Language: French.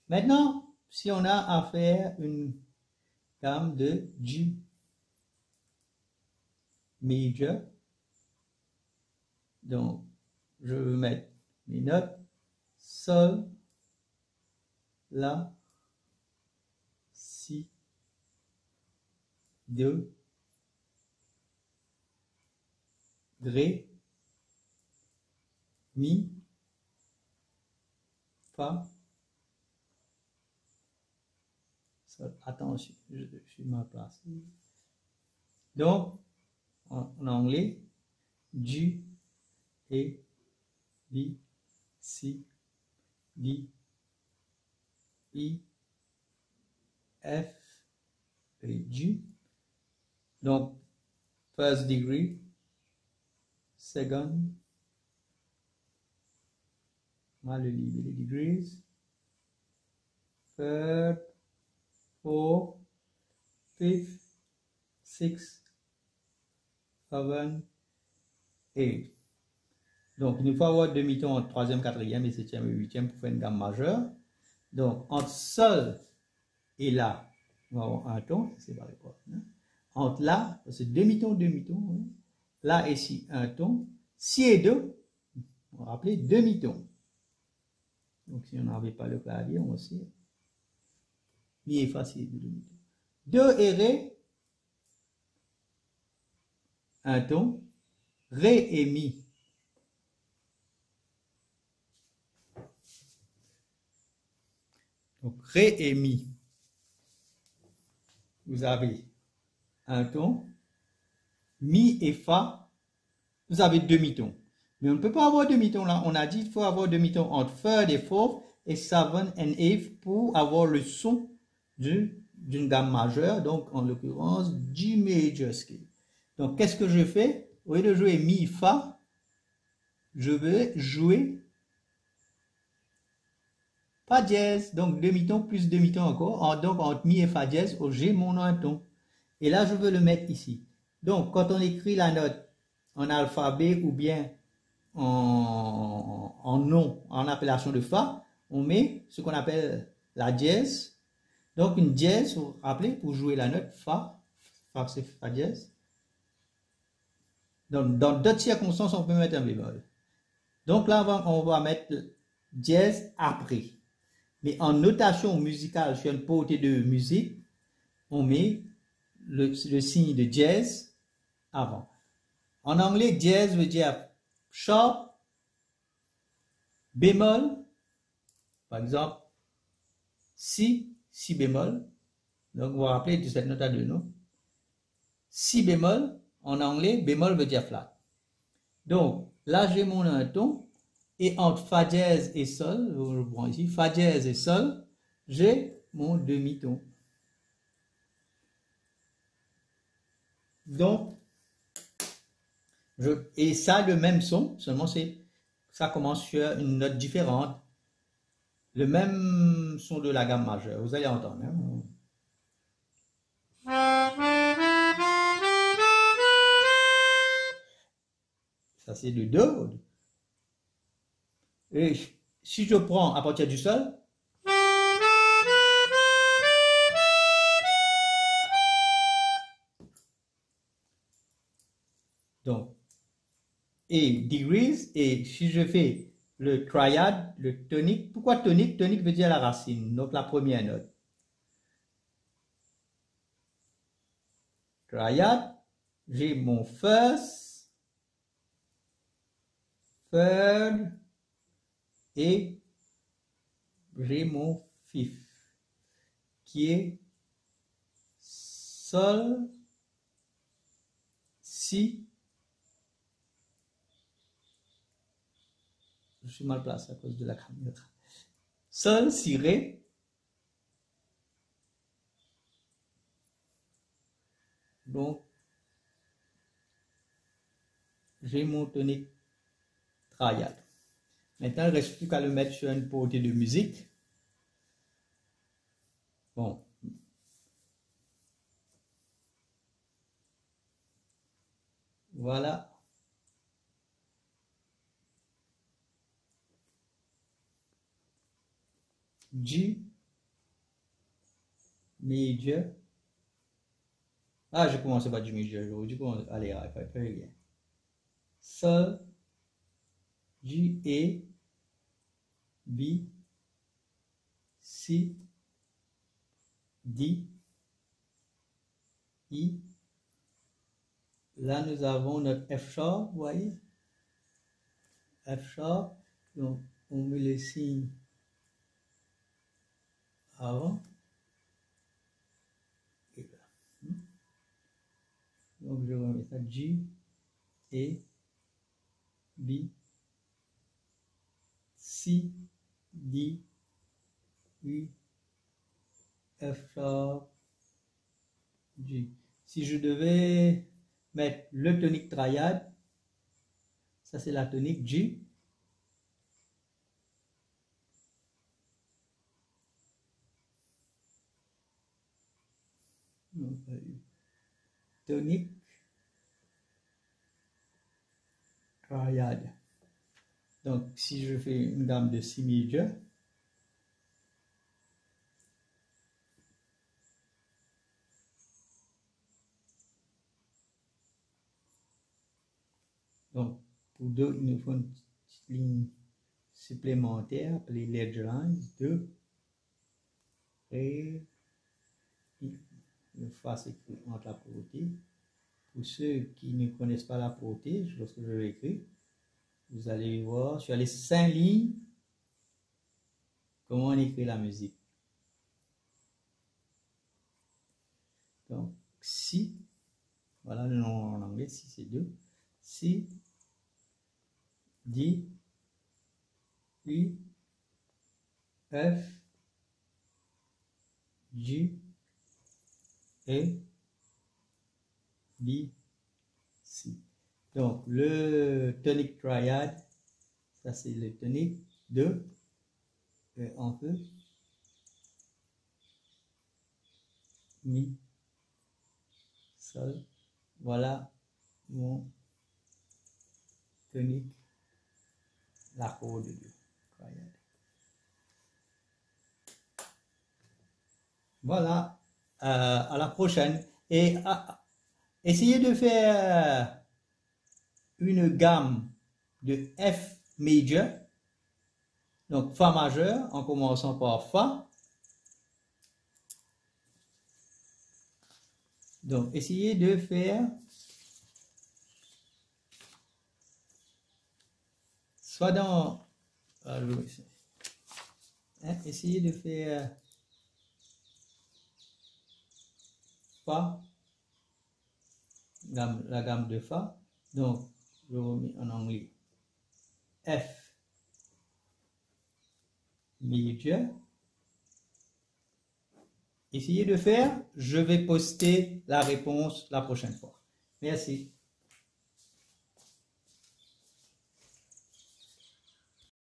Maintenant, si on a à faire une gamme de G major, donc je veux mettre mes notes sol, la, si, do, ré, mi, fa, sol. Attention, je suis mal placé. Donc, en anglais, G, A, B, C, D, E, F et G. Donc, first degree, second, mal le livre, les degrees, third, fourth, fifth, sixth, seventh, eighth. Donc, il nous faut avoir demi-ton entre troisième, quatrième et septième et huitième pour faire une gamme majeure. Donc, entre sol et la, on va avoir un ton, c'est pas les quoi. Hein? Entre la, c'est demi-ton, demi-ton. Hein? Là et si, un ton. Si et do, on va rappeler demi-ton. Donc, si on n'avait pas le clavier, on sait. Mi et fa, c'est demi-ton. Do et ré, un ton. Ré et mi. Donc, ré et mi. Vous avez un ton. Mi et fa, vous avez demi-ton. Mais on ne peut pas avoir demi-ton là. On a dit qu'il faut avoir demi-ton entre third et fourth et seventh and eighth pour avoir le son d'une gamme majeure. Donc, en l'occurrence, G major scale. Donc, qu'est-ce que je fais? Au lieu de jouer mi, fa, je vais jouer fa dièse. Donc, demi-ton plus demi-ton encore. Donc, entre mi et fa dièse, j'ai mon un ton. Et là, je veux le mettre ici. Donc, quand on écrit la note en alphabet ou bien en nom, en appellation de fa, on met ce qu'on appelle la dièse. Donc, une dièse, vous vous rappelez, pour jouer la note fa, fa c'est fa dièse. Donc, dans d'autres circonstances, on peut mettre un bémol. Donc là, on va mettre dièse après. Mais en notation musicale, sur une portée de musique, on met le signe de dièse avant. En anglais, dièse veut dire sharp, bémol, par exemple, si bémol. Donc, vous vous rappelez de cette note à deux, non? Si bémol, en anglais, bémol veut dire flat. Donc, là, j'ai mon un ton, et entre fa dièse et sol, je prends ici, fa dièse et sol, j'ai mon demi-ton. Donc, et ça, le même son, seulement ça commence sur une note différente. Le même son de la gamme majeure, vous allez entendre. Hein? Ça, c'est le do. Et si je prends à partir du sol, donc, et degrees, et si je fais le triade, le tonique, pourquoi tonique? Tonique veut dire la racine, donc la première note. Triade, j'ai mon first, third, et j'ai mon fifth, qui est sol, si. Je suis mal placé à cause de la caméra. Sol, si, ré. Donc, j'ai mon tonique triade. Maintenant, il ne reste plus qu'à le mettre sur une portée de musique. Bon. Voilà. G major. Ah, j'ai commencé par du major. J'aurais dû commencer. Allez, très bien. Sol, G, A, B, C, D, I. Là, nous avons notre F sharp, vous voyez? F sharp. Donc, on met le signe avant. Et là. Donc, je remets ça G, A, B, C, D, U, F sharp, G. Si je devais mettre le tonique triade, ça c'est la tonique G. Tonique triade. Donc si je fais une gamme de si majeur, donc pour deux, il nous faut une petite ligne supplémentaire appelée ledge lines 2 et le fa s'écrit entre la portée. Pour ceux qui ne connaissent pas la portée, lorsque je l'écris, vous allez voir sur les 5 lignes comment on écrit la musique. Donc, si, voilà le nom en anglais, si c'est 2, si, D, U, F, G, A, B, C. Donc, le tonic triad, ça c'est le tonique 2, et on peut Mi, Sol. Voilà mon tonique, l'accord de 2. Triad. Voilà, à la prochaine. Et essayez de faire une gamme de F majeur, donc Fa majeur, en commençant par Fa. Donc, essayez de faire soit dans... essayez de faire Fa, la gamme de Fa. Donc, je remets en anglais F major. Essayez de faire, je vais poster la réponse la prochaine fois. Merci.